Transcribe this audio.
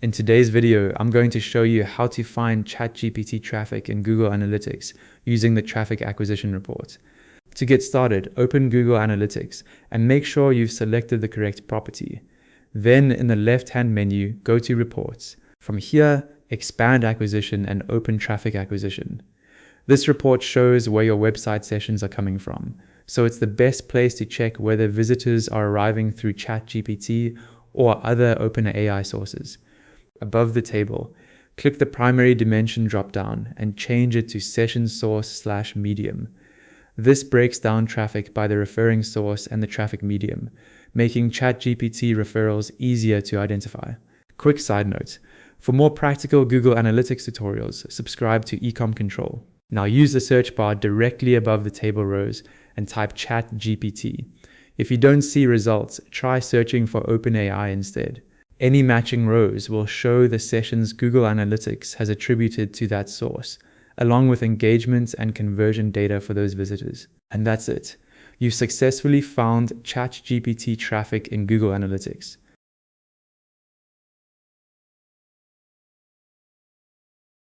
In today's video, I'm going to show you how to find ChatGPT traffic in Google Analytics using the traffic acquisition report. To get started, open Google Analytics and make sure you've selected the correct property. Then in the left-hand menu, go to Reports. From here, expand acquisition and open traffic acquisition. This report shows where your website sessions are coming from, so it's the best place to check whether visitors are arriving through ChatGPT or other OpenAI sources. Above the table, click the primary dimension dropdown and change it to session source/medium. This breaks down traffic by the referring source and the traffic medium, making ChatGPT referrals easier to identify. Quick side note, for more practical Google Analytics tutorials, subscribe to Ecom Control. Now use the search bar directly above the table rows and type ChatGPT. If you don't see results, try searching for OpenAI instead. Any matching rows will show the sessions Google Analytics has attributed to that source, along with engagement and conversion data for those visitors. And that's it. You've successfully found ChatGPT traffic in Google Analytics.